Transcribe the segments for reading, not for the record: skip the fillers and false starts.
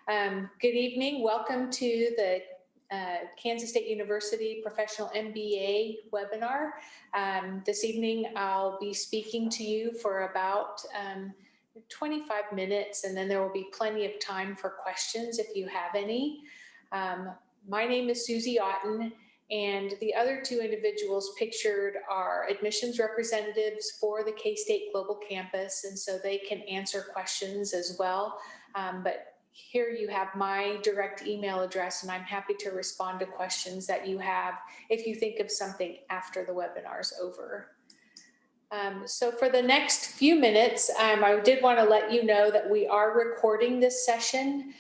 Good evening. Welcome to the Kansas State University Professional MBA webinar. This evening, I'll be speaking to you for about 25 minutes, and then there will be plenty of time for questions if you have any. My name is Susie Otten, and the other two individuals pictured are admissions representatives for the K-State Global Campus, and so they can answer questions as well. But here you have my direct email address, and I'm happy to respond to questions that you have if you think of something after the webinar's over. So for the next few minutes, I did want to let you know that we are recording this session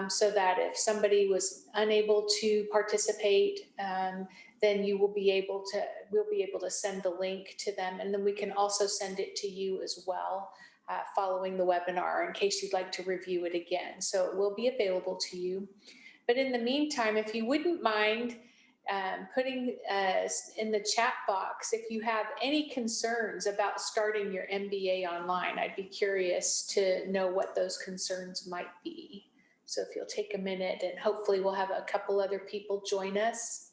so that if somebody was unable to participate, then you will be able to, we'll be able to send the link to them, and then we can also send it to you as well following the webinar in case you'd like to review it again. So it will be available to you. But in the meantime, if you wouldn't mind putting in the chat box if you have any concerns about starting your MBA online. I'd be curious to know what those concerns might be. So if you'll take a minute, and hopefully we'll have a couple other people join us.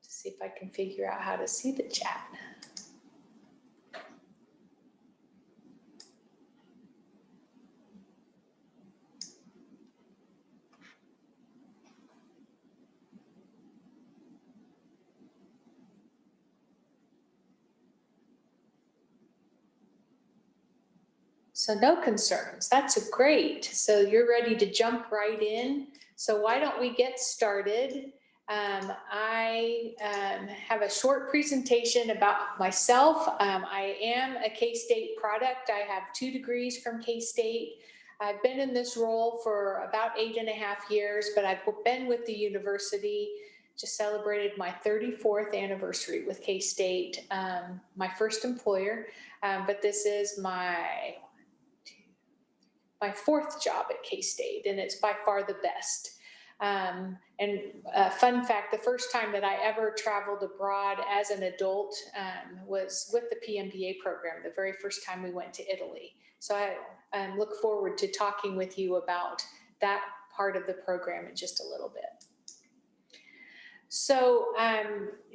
To see if I can figure out how to see the chat. So no concerns. That's great. So you're ready to jump right in. So why don't we get started? I have a short presentation about myself. I am a K-State product. I have 2 degrees from K-State. I've been in this role for about 8.5 years, but I've been with the university, just celebrated my 34th anniversary with K-State, my first employer, but this is my 4th job at K-State, and it's by far the best. And fun fact, the first time that I ever traveled abroad as an adult was with the PMBA program, the very first time we went to Italy. So I look forward to talking with you about that part of the program in just a little bit. So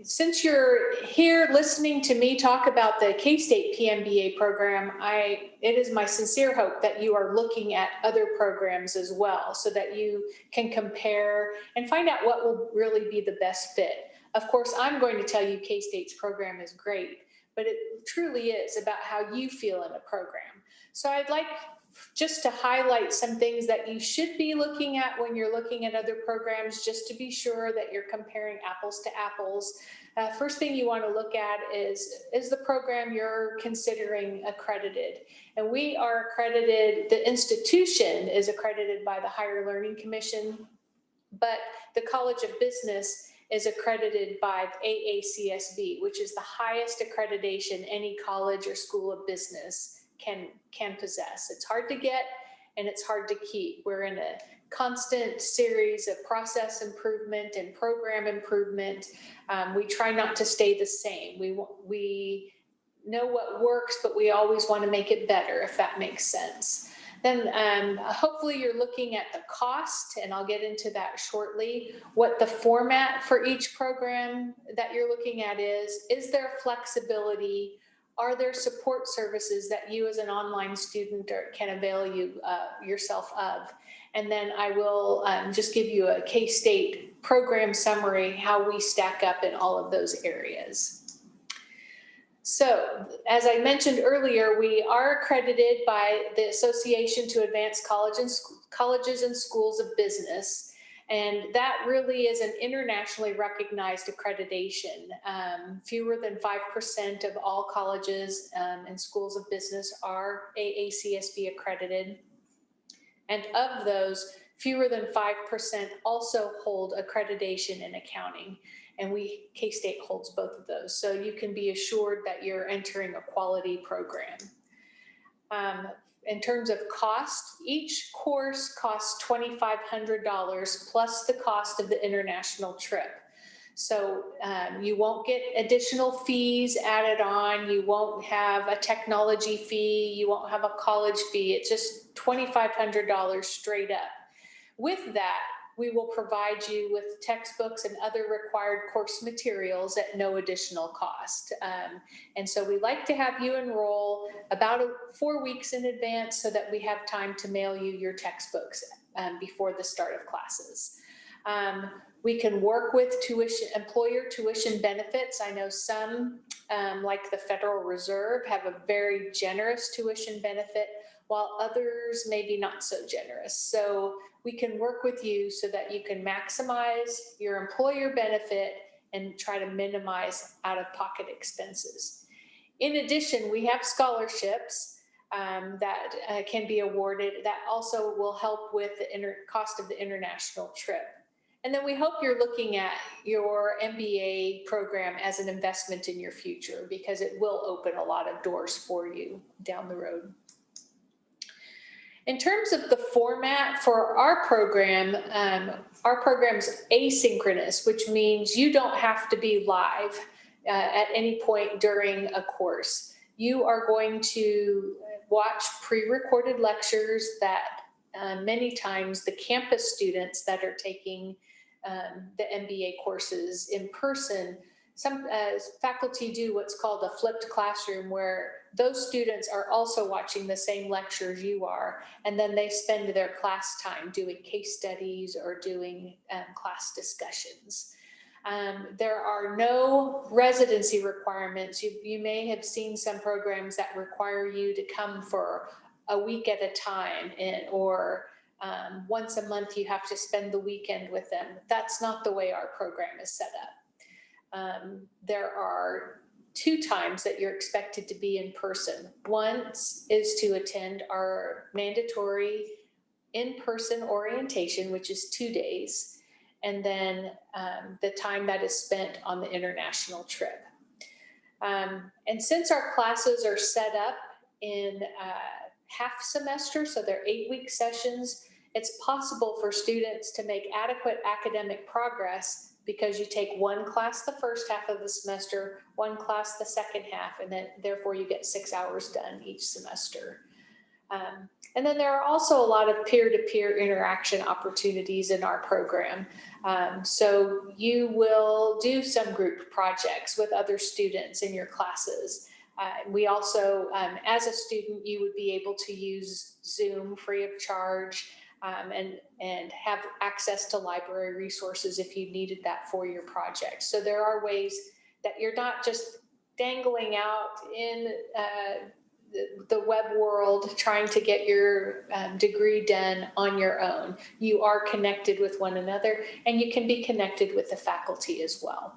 since you're here listening to me talk about the K-State PMBA program, it is my sincere hope that you are looking at other programs as well so that you can compare and find out what will really be the best fit. Of course, I'm going to tell you K-State's program is great, but it truly is about how you feel in the program. So I'd like just to highlight some things that you should be looking at when you're looking at other programs, just to be sure that you're comparing apples to apples. First thing you want to look at is the program you're considering accredited? And we are accredited, the institution is accredited by the Higher Learning Commission, but the College of Business is accredited by AACSB, which is the highest accreditation any college or school of business can possess. It's hard to get and it's hard to keep. We're in a constant series of process improvement and program improvement. We try not to stay the same. We know what works, but we always want to make it better, if that makes sense. Then hopefully you're looking at the cost, and I'll get into that shortly, what the format for each program that you're looking at is there flexibility? Are there support services that you as an online student can avail yourself of? And then I will just give you a K-State program summary, how we stack up in all of those areas. So as I mentioned earlier, we are accredited by the Association to Advance Colleges and Schools of Business. And that really is an internationally recognized accreditation. Fewer than 5% of all colleges and schools of business are AACSB accredited. And of those, fewer than 5% also hold accreditation in accounting. And K-State holds both of those. So you can be assured that you're entering a quality program. In terms of cost, each course costs $2,500 plus the cost of the international trip. So you won't get additional fees added on. You won't have a technology fee. You won't have a college fee. It's just $2,500 straight up. With that, we will provide you with textbooks and other required course materials at no additional cost. And so we like to have you enroll about 4 weeks in advance so that we have time to mail you your textbooks before the start of classes. We can work with employer tuition benefits. I know some, like the Federal Reserve, have a very generous tuition benefit, while others maybe not so generous. So we can work with you so that you can maximize your employer benefit and try to minimize out-of-pocket expenses. In addition, we have scholarships that can be awarded that also will help with the cost of the international trip. And then we hope you're looking at your MBA program as an investment in your future, because it will open a lot of doors for you down the road. In terms of the format for our program's asynchronous, which means you don't have to be live at any point during a course. You are going to watch pre-recorded lectures that many times the campus students that are taking the MBA courses in person, some faculty do what's called a flipped classroom, where those students are also watching the same lectures you are, and then they spend their class time doing case studies or doing class discussions. There are no residency requirements. You may have seen some programs that require you to come for a week at a time, or once a month you have to spend the weekend with them. That's not the way our program is set up. There are 2 times that you're expected to be in person. Once is to attend our mandatory in-person orientation, which is 2 days, and then the time that is spent on the international trip. And since our classes are set up in half semester, so they're 8-week sessions, it's possible for students to make adequate academic progress because you take 1 class the first half of the semester, 1 class the second half, and then therefore you get 6 hours done each semester. And then there are also a lot of peer-to-peer interaction opportunities in our program. So you will do some group projects with other students in your classes. We also, as a student, you would be able to use Zoom free of charge, and have access to library resources if you needed that for your project. So there are ways that you're not just dangling out in the web world trying to get your degree done on your own. You are connected with one another, and you can be connected with the faculty as well.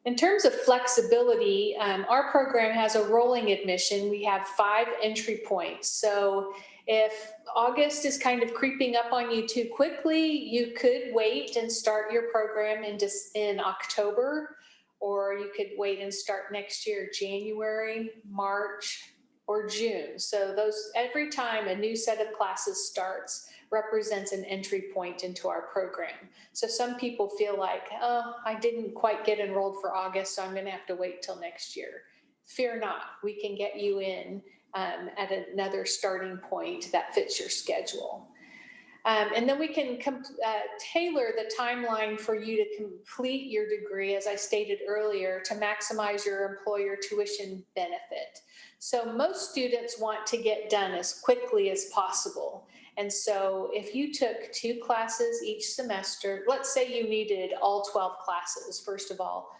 In terms of flexibility, our program has a rolling admission. We have 5 entry points. So if August is kind of creeping up on you too quickly, you could wait and start your program in October, or you could wait and start next year, January, March, or June. So every time a new set of classes starts represents an entry point into our program. So some people feel like, oh, I didn't quite get enrolled for August, so I'm going to have to wait till next year. Fear not, we can get you in at another starting point that fits your schedule. And then we can tailor the timeline for you to complete your degree, as I stated earlier, to maximize your employer tuition benefit. So most students want to get done as quickly as possible. And so if you took 2 classes each semester, let's say you needed all 12 classes, first of all,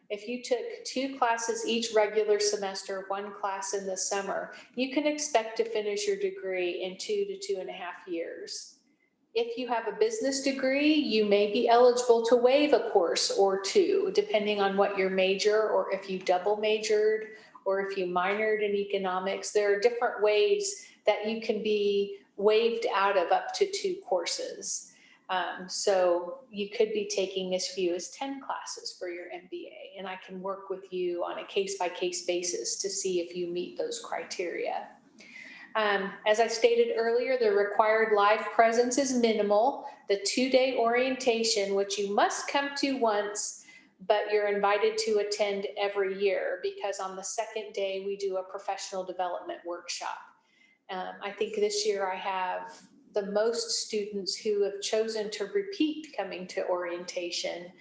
if you took 2 classes each regular semester, 1 class in the summer, you can expect to finish your degree in 2 to 2.5 years. If you have a business degree, you may be eligible to waive a course or 2, depending on what your major, or if you double majored, or if you minored in economics. There are different ways that you can be waived out of up to 2 courses. So you could be taking as few as 10 classes for your MBA, and I can work with you on a case-by-case basis to see if you meet those criteria. As I stated earlier, the required live presence is minimal. The 2-day orientation, which you must come to once, but you're invited to attend every year, because on the second day we do a professional development workshop. I think this year I have the most students who have chosen to repeat coming to orientation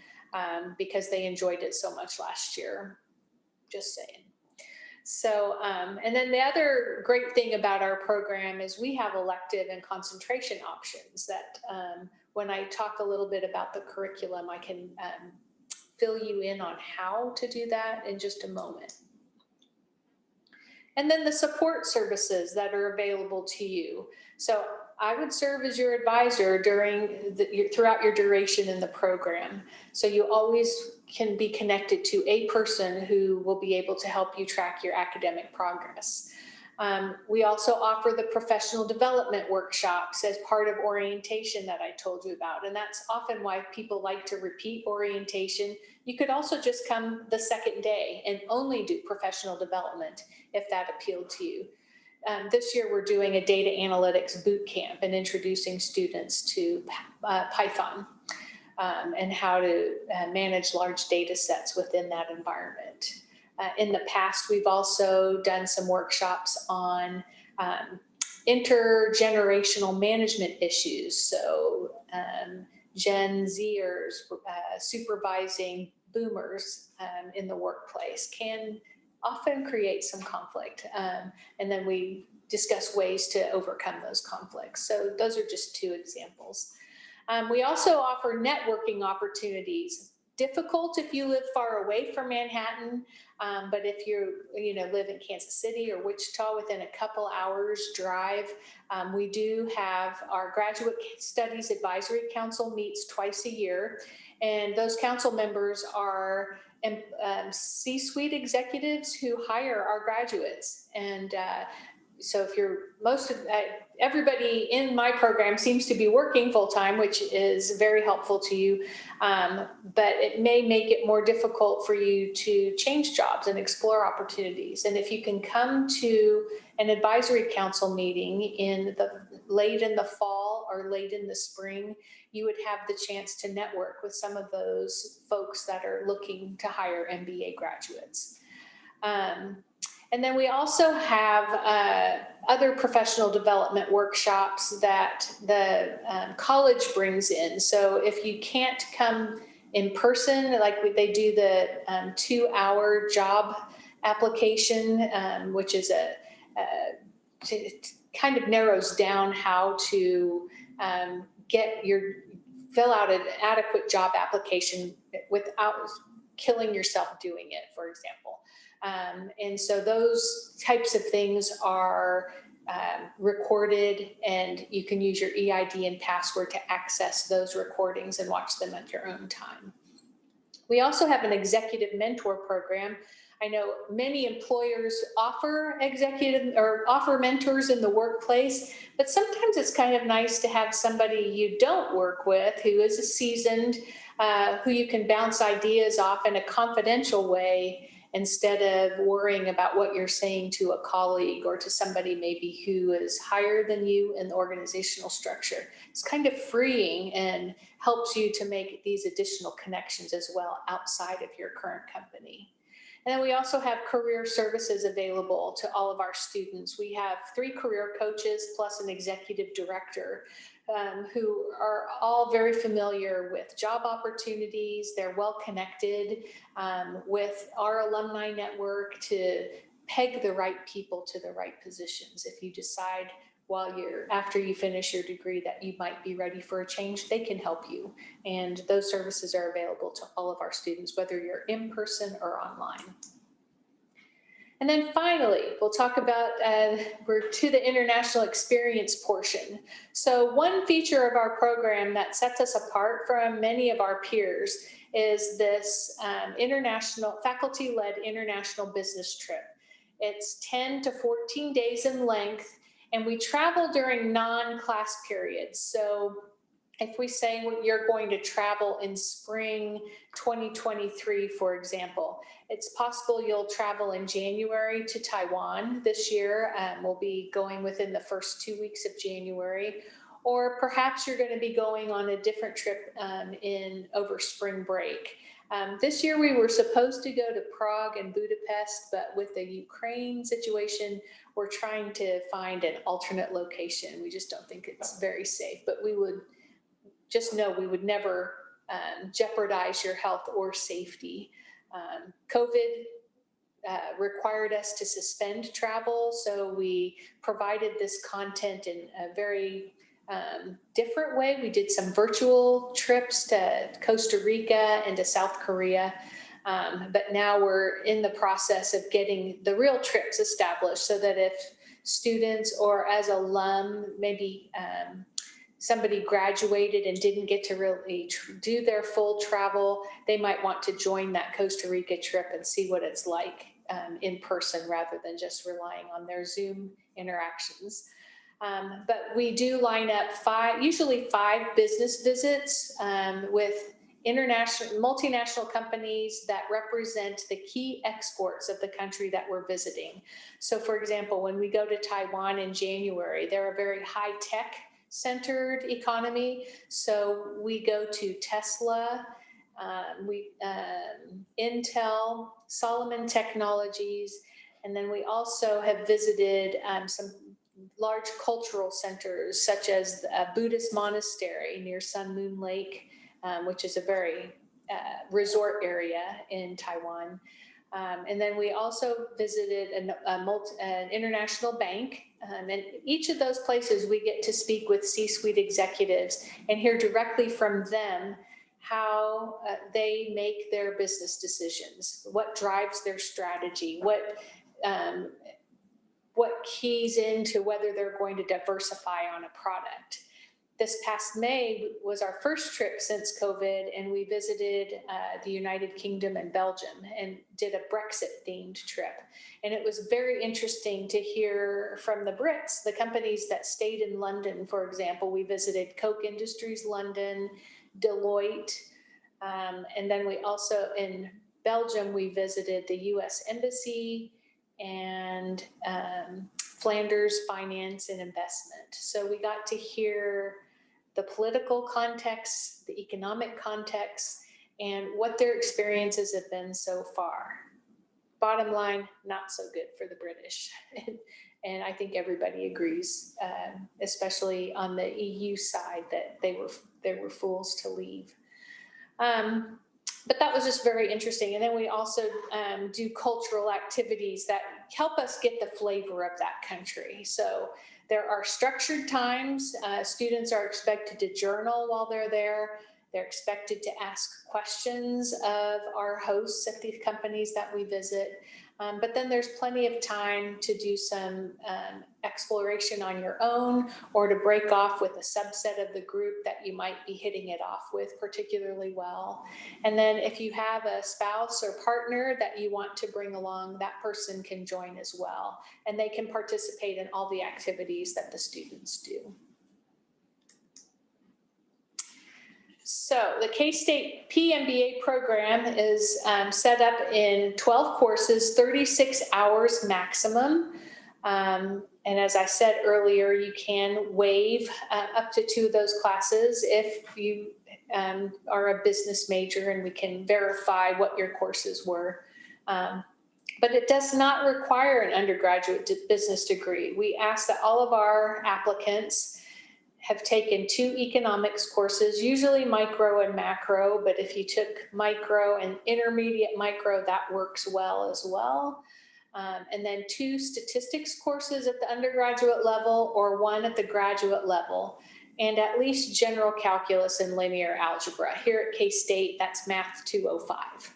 because they enjoyed it so much last year. Just saying. So, and then the other great thing about our program is we have elective and concentration options that when I talk a little bit about the curriculum, I can fill you in on how to do that in just a moment. And then the support services that are available to you. So I would serve as your advisor throughout your duration in the program. So you always can be connected to a person who will be able to help you track your academic progress. We also offer the professional development workshops as part of orientation that I told you about. And that's often why people like to repeat orientation. You could also just come the second day and only do professional development if that appealed to you. This year we're doing a data analytics boot camp and introducing students to Python and how to manage large data sets within that environment. In the past, we've also done some workshops on intergenerational management issues. So Gen Zers supervising boomers in the workplace can often create some conflict. And then we discuss ways to overcome those conflicts. So those are just two examples. We also offer networking opportunities. Difficult if you live far away from Manhattan, but if you live in Kansas City or Wichita within a couple hours drive, we do have our Graduate Studies Advisory Council meets twice a year, and those council members are C-suite executives who hire our graduates. And so if everybody in my program seems to be working full-time, which is very helpful to you, but it may make it more difficult for you to change jobs and explore opportunities. And if you can come to an advisory council meeting late in the fall or late in the spring, you would have the chance to network with some of those folks that are looking to hire MBA graduates. And then we also have other professional development workshops that the college brings in. So if you can't come in person, like they do the 2-hour job application, which is it kind of narrows down how to fill out an adequate job application without killing yourself doing it, for example. And so those types of things are recorded, and you can use your EID and password to access those recordings and watch them at your own time. We also have an executive mentor program. I know many employers offer mentors in the workplace, but sometimes it's kind of nice to have somebody you don't work with who is a seasoned, who you can bounce ideas off in a confidential way, instead of worrying about what you're saying to a colleague or to somebody maybe who is higher than you in the organizational structure. It's kind of freeing and helps you to make these additional connections as well outside of your current company. And then we also have career services available to all of our students. We have 3 career coaches plus an executive director who are all very familiar with job opportunities. They're well connected with our alumni network to peg the right people to the right positions. If you decide after you finish your degree that you might be ready for a change, they can help you. And those services are available to all of our students, whether you're in person or online. And then finally, we'll talk about, we're to the international experience portion. So one feature of our program that sets us apart from many of our peers is this faculty-led international business trip. It's 10 to 14 days in length, and we travel during non-class periods. So if we say you're going to travel in spring 2023, for example, it's possible you'll travel in January to Taiwan this year. We'll be going within the first 2 weeks of January. Or perhaps you're going to be going on a different trip in over spring break. This year we were supposed to go to Prague and Budapest, but with the Ukraine situation, we're trying to find an alternate location. We just don't think it's very safe, but we would just know we would never jeopardize your health or safety. COVID required us to suspend travel, so we provided this content in a very different way. We did some virtual trips to Costa Rica and to South Korea, but now we're in the process of getting the real trips established so that if students or as alum, maybe somebody graduated and didn't get to really do their full travel, they might want to join that Costa Rica trip and see what it's like in person rather than just relying on their Zoom interactions. But we do line up usually five business visits with multinational companies that represent the key exports of the country that we're visiting. So for example, when we go to Taiwan in January, they're a very high-tech centered economy. So we go to Tesla, Intel, Solomon Technologies, and then we also have visited some large cultural centers such as a Buddhist monastery near Sun Moon Lake, which is a very resort area in Taiwan. And then we also visited an international bank. And each of those places we get to speak with C-suite executives and hear directly from them how they make their business decisions, what drives their strategy, what keys into whether they're going to diversify on a product. This past May was our first trip since COVID, and we visited the United Kingdom and Belgium and did a Brexit-themed trip. And it was very interesting to hear from the Brits, the companies that stayed in London, for example. We visited Koch Industries London, Deloitte, and then we also, in Belgium, we visited the US Embassy and Flanders Finance and Investment. So we got to hear the political context, the economic context, and what their experiences have been so far. Bottom line, not so good for the British. And I think everybody agrees, especially on the EU side, that they were fools to leave. But that was just very interesting. And then we also do cultural activities that help us get the flavor of that country. So there are structured times. Students are expected to journal while they're there. They're expected to ask questions of our hosts at the companies that we visit. But then there's plenty of time to do some exploration on your own or to break off with a subset of the group that you might be hitting it off with particularly well. And then if you have a spouse or partner that you want to bring along, that person can join as well. And they can participate in all the activities that the students do. So the K-State PMBA program is set up in 12 courses, 36 hours maximum. And as I said earlier, you can waive up to 2 of those classes if you are a business major, and we can verify what your courses were. But it does not require an undergraduate business degree. We ask that all of our applicants have taken 2 economics courses, usually micro and macro, but if you took micro and intermediate micro, that works well as well. And then 2 statistics courses at the undergraduate level or 1 at the graduate level, and at least general calculus and linear algebra. Here at K-State, that's Math 205.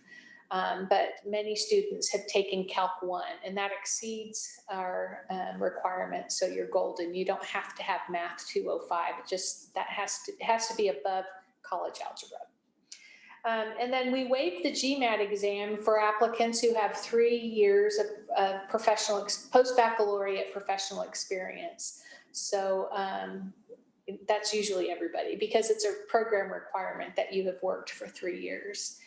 But many students have taken Calc 1, and that exceeds our requirements. So you're golden. You don't have to have Math 205. It just has to be above college algebra. And then we waive the GMAT exam for applicants who have 3 years of professional post-baccalaureate professional experience. So that's usually everybody because it's a program requirement that you have worked for 3 years.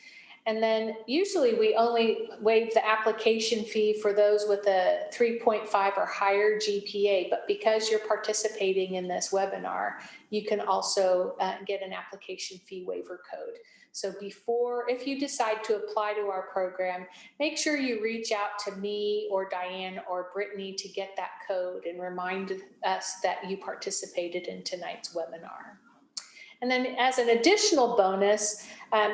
And then usually we only waive the application fee for those with a 3.5 or higher GPA, but because you're participating in this webinar, you can also get an application fee waiver code. So if you decide to apply to our program, make sure you reach out to me or Diane or Brittany to get that code and remind us that you participated in tonight's webinar. And then as an additional bonus,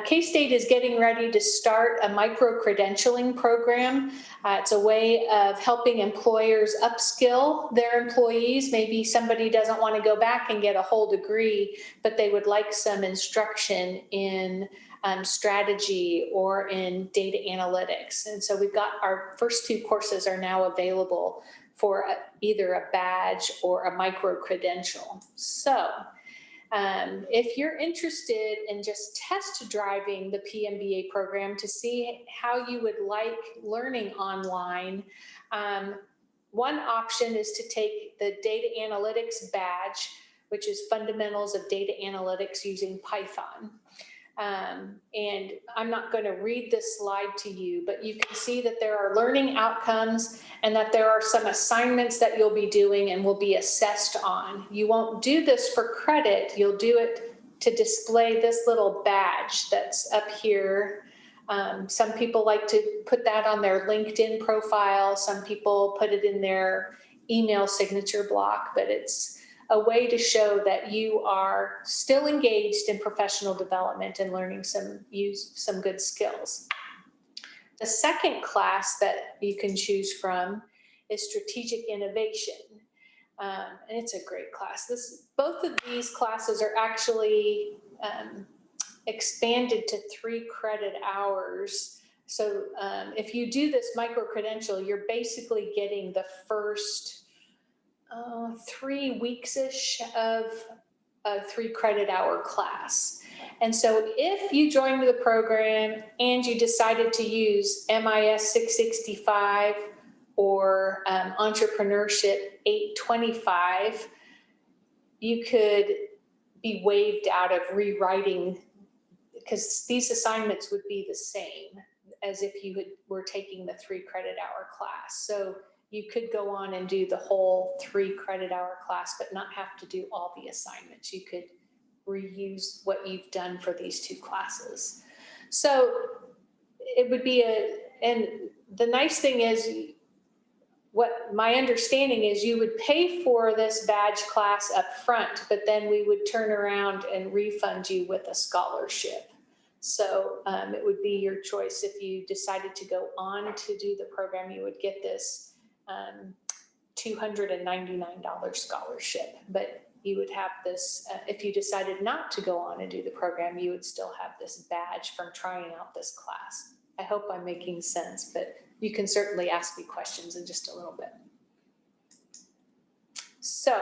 K-State is getting ready to start a micro-credentialing program. It's a way of helping employers upskill their employees. Maybe somebody doesn't want to go back and get a whole degree, but they would like some instruction in strategy or in data analytics. And so we've got our first 2 courses are now available for either a badge or a micro-credential. So if you're interested in just test driving the PMBA program to see how you would like learning online, one option is to take the data analytics badge, which is fundamentals of data analytics using Python. And I'm not going to read this slide to you, but you can see that there are learning outcomes and that there are some assignments that you'll be doing and will be assessed on. You won't do this for credit. You'll do it to display this little badge that's up here. Some people like to put that on their LinkedIn profile. Some people put it in their email signature block, but it's a way to show that you are still engaged in professional development and learning some good skills. The second class that you can choose from is strategic innovation. And it's a great class. Both of these classes are actually expanded to 3 credit hours. So if you do this micro-credential, you're basically getting the first 3 weeks-ish of a 3 credit hour class. And so if you joined the program and you decided to use MIS 665 or Entrepreneurship 825, you could be waived out of rewriting, because these assignments would be the same as if you were taking the 3 credit hour class. So you could go on and do the whole 3 credit hour class, but not have to do all the assignments. You could reuse what you've done for these 2 classes. So it would be and the nice thing is, what my understanding is, you would pay for this badge class up front, but then we would turn around and refund you with a scholarship. So it would be your choice. If you decided to go on to do the program, you would get this $299 scholarship, but you would have this, if you decided not to go on and do the program, you would still have this badge from trying out this class. I hope I'm making sense, but you can certainly ask me questions in just a little bit. So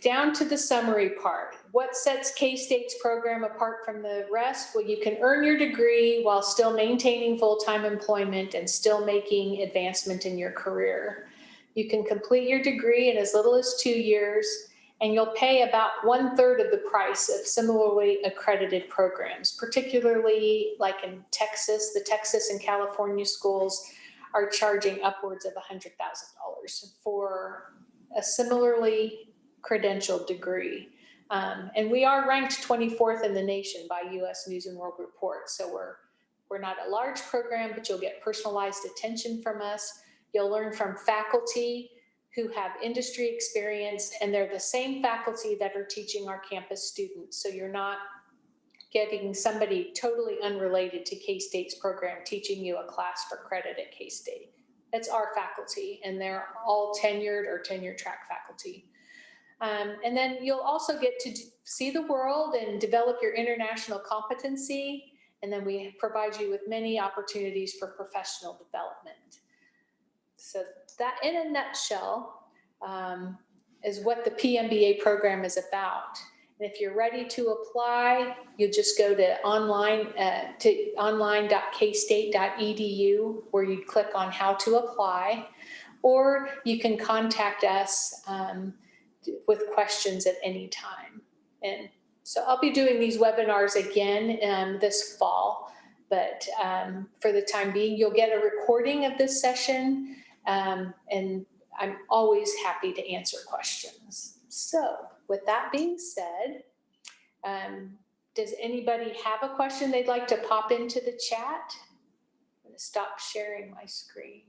down to the summary part. What sets K-State's program apart from the rest? Well, you can earn your degree while still maintaining full-time employment and still making advancement in your career. You can complete your degree in as little as 2 years, and you'll pay about 1/3 of the price of similarly accredited programs, particularly like in Texas. The Texas and California schools are charging upwards of $100,000 for a similarly credentialed degree. And we are ranked 24th in the nation by US News and World Report. So we're not a large program, but you'll get personalized attention from us. You'll learn from faculty who have industry experience, and they're the same faculty that are teaching our campus students. So you're not getting somebody totally unrelated to K-State's program teaching you a class for credit at K-State. It's our faculty, and they're all tenured or tenure track faculty. And then you'll also get to see the world and develop your international competency. And then we provide you with many opportunities for professional development. So that, in a nutshell, is what the PMBA program is about. And if you're ready to apply, you just go to online.kstate.edu, where you click on how to apply, or you can contact us with questions at any time. And so I'll be doing these webinars again this fall, but for the time being, you'll get a recording of this session, and I'm always happy to answer questions. So with that being said, does anybody have a question they'd like to pop into the chat? I'm going to stop sharing my screen.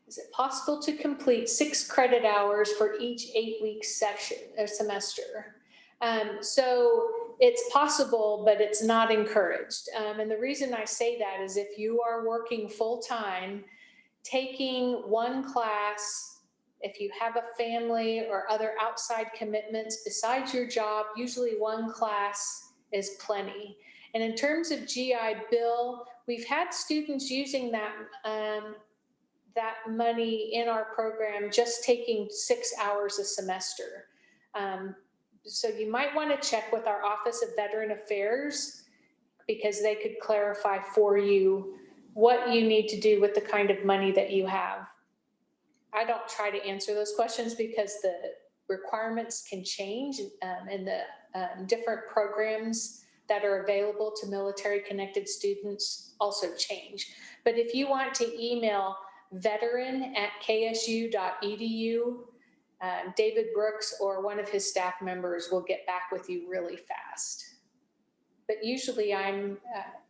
Is it possible to complete 6 credit hours for each 8-week session or semester? So it's possible, but it's not encouraged. And the reason I say that is if you are working full-time, taking one class, if you have a family or other outside commitments besides your job, usually one class is plenty. And in terms of GI Bill, we've had students using that money in our program, just taking 6 hours a semester. So you might want to check with our Office of Veteran Affairs, because they could clarify for you what you need to do with the kind of money that you have. I don't try to answer those questions because the requirements can change, and the different programs that are available to military connected students also change. But if you want to email veteran@ksu.edu, David Brooks or one of his staff members will get back with you really fast. But usually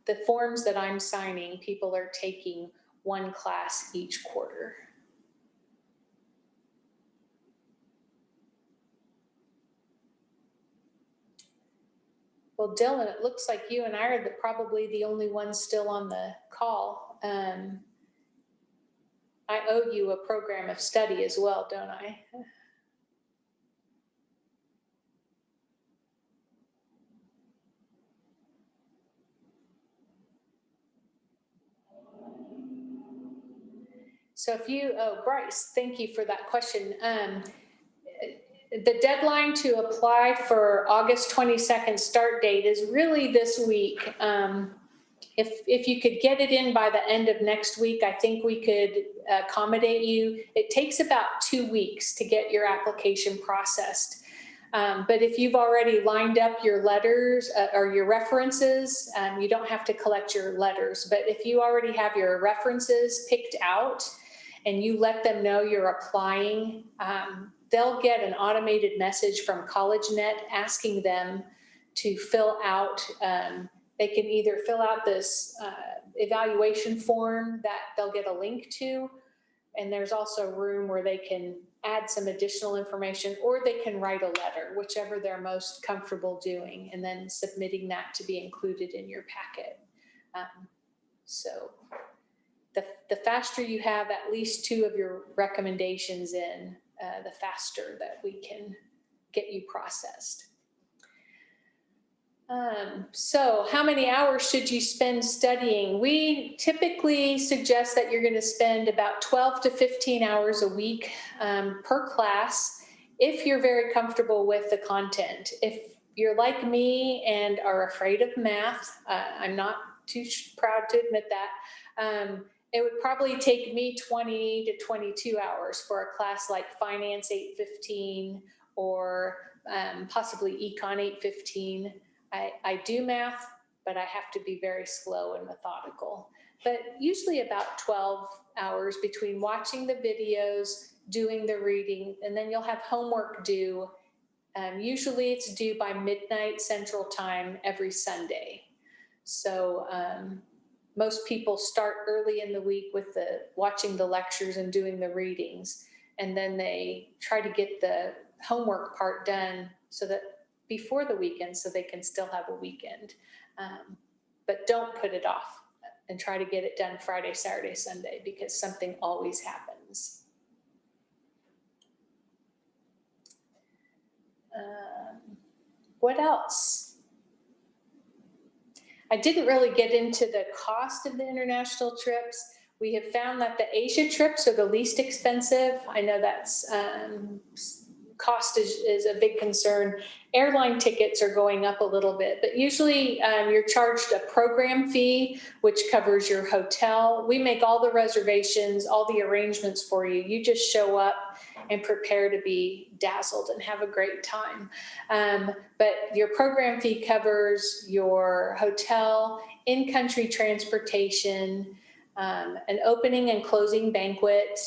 the forms that I'm signing, people are taking one class each quarter. Well, Dylan, it looks like you and I are probably the only ones still on the call. I owe you a program of study as well, don't I? So Bryce, thank you for that question. The deadline to apply for August 22nd start date is really this week. If you could get it in by the end of next week, I think we could accommodate you. It takes about 2 weeks to get your application processed. But if you've already lined up your letters or your references, you don't have to collect your letters. But if you already have your references picked out and you let them know you're applying, they'll get an automated message from CollegeNet asking them to fill out. They can either fill out this evaluation form that they'll get a link to, and there's also room where they can add some additional information, or they can write a letter, whichever they're most comfortable doing, and then submitting that to be included in your packet. So the faster you have at least 2 of your recommendations in, the faster that we can get you processed. So how many hours should you spend studying? We typically suggest that you're going to spend about 12 to 15 hours a week per class, if you're very comfortable with the content. If you're like me and are afraid of math, I'm not too proud to admit that, it would probably take me 20 to 22 hours for a class like Finance 815 or possibly Econ 815. I do math, but I have to be very slow and methodical. But usually about 12 hours between watching the videos, doing the reading, and then you'll have homework due. Usually it's due by midnight Central Time every Sunday. So most people start early in the week with watching the lectures and doing the readings, and then they try to get the homework part done so that before the weekend, so they can still have a weekend. But don't put it off and try to get it done Friday, Saturday, Sunday, because something always happens. What else? I didn't really get into the cost of the international trips. We have found that the Asia trips are the least expensive. I know that's cost is a big concern. Airline tickets are going up a little bit, but usually you're charged a program fee, which covers your hotel. We make all the reservations, all the arrangements for you. You just show up and prepare to be dazzled and have a great time. But your program fee covers your hotel, in-country transportation, an opening and closing banquet,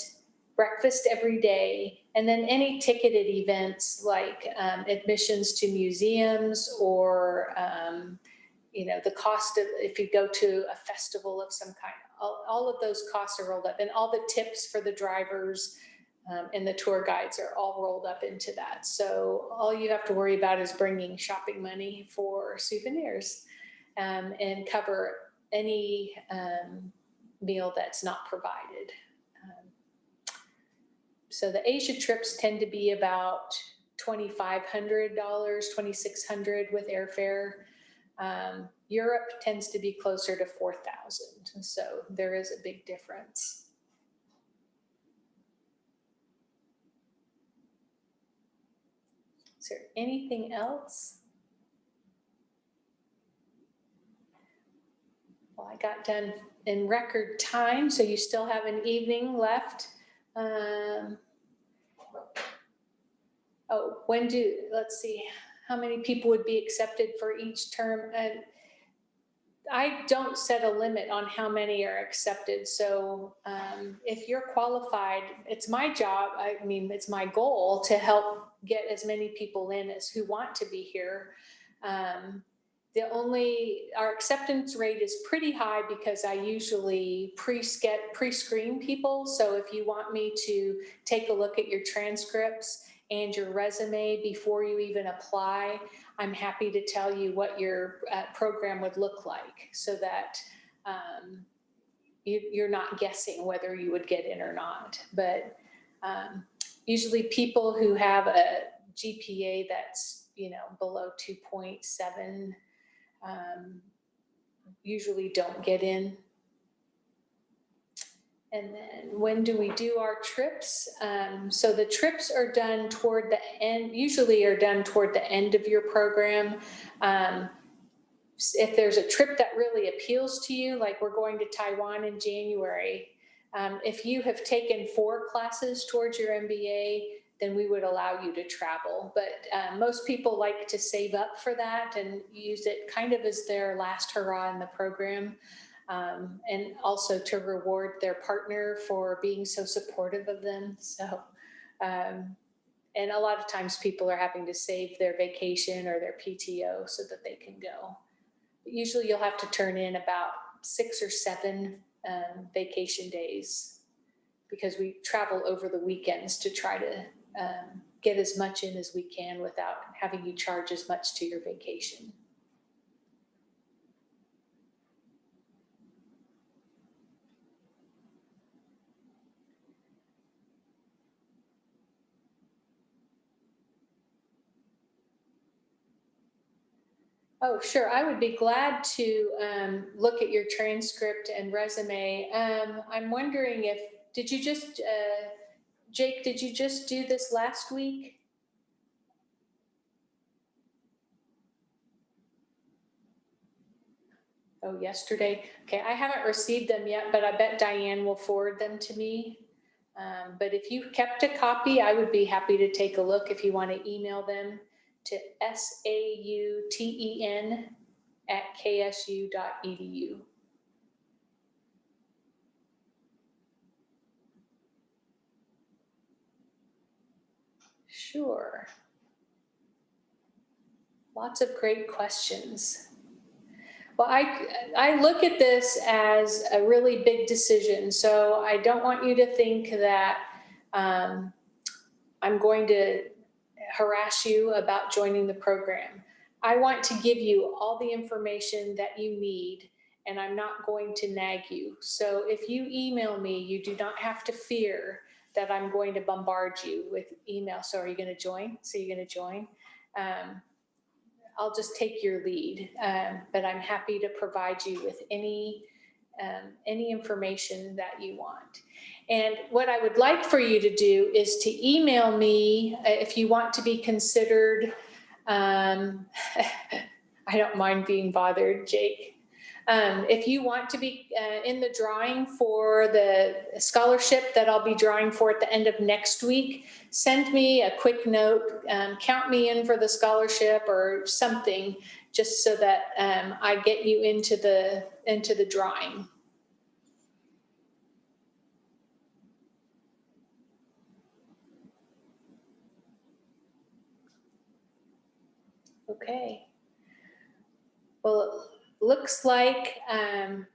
breakfast every day, and then any ticketed events like admissions to museums or, the cost of if you go to a festival of some kind. All of those costs are rolled up, and all the tips for the drivers and the tour guides are all rolled up into that. So all you have to worry about is bringing shopping money for souvenirs and cover any meal that's not provided. So the Asia trips tend to be about $2,500, $2,600 with airfare. Europe tends to be closer to 4,000. So there is a big difference. Is there anything else? Well, I got done in record time, so you still have an evening left. Let's see, how many people would be accepted for each term? I don't set a limit on how many are accepted. So if you're qualified, it's my job. It's my goal to help get as many people in as who want to be here. Our acceptance rate is pretty high because I usually pre-screen people. So if you want me to take a look at your transcripts and your resume before you even apply, I'm happy to tell you what your program would look like so that you're not guessing whether you would get in or not. But usually people who have a GPA that's below 2.7 usually don't get in. And then when do we do our trips? So the trips are done toward the end, usually are done toward the end of your program. If there's a trip that really appeals to you, like we're going to Taiwan in January, if you have taken 4 classes towards your MBA, then we would allow you to travel. But most people like to save up for that and use it kind of as their last hurrah in the program. And also to reward their partner for being so supportive of them. So, and a lot of times people are having to save their vacation or their PTO so that they can go. But usually you'll have to turn in about 6 or 7 vacation days because we travel over the weekends to try to get as much in as we can without having you charge as much to your vacation. Oh, sure. I would be glad to look at your transcript and resume. I'm wondering did you just, Jake, did you just do this last week? Oh, yesterday. Okay, I haven't received them yet, but I bet Diane will forward them to me. But if you kept a copy, I would be happy to take a look if you want to email them to sauten@ksu.edu. Sure. Lots of great questions. Well, I look at this as a really big decision. So I don't want you to think that I'm going to harass you about joining the program. I want to give you all the information that you need, and I'm not going to nag you. So if you email me, you do not have to fear that I'm going to bombard you with email. So are you going to join? So you're going to join? I'll just take your lead, but I'm happy to provide you with any any information that you want. And what I would like for you to do is to email me if you want to be considered. I don't mind being bothered, Jake. If you want to be in the drawing for the scholarship that I'll be drawing for at the end of next week, send me a quick note, count me in for the scholarship or something, just so that I get you into the drawing. Okay. Well, it looks like I'll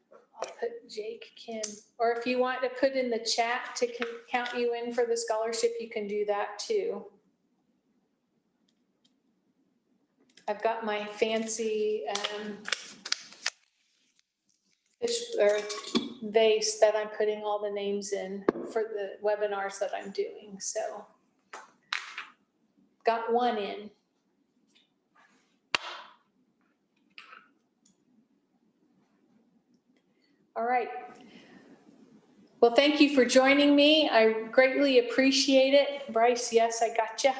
put Jake, Kim, or if you want to put in the chat to count you in for the scholarship, you can do that too. I've got my fancy fish or vase that I'm putting all the names in for the webinars that I'm doing. So got one in. All right. Well, thank you for joining me. I greatly appreciate it. Bryce, yes, I gotcha.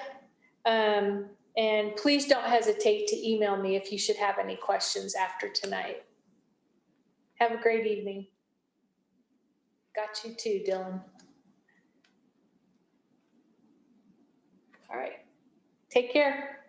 And please don't hesitate to email me if you should have any questions after tonight. Have a great evening. Got you too, Dylan. All right. Take care.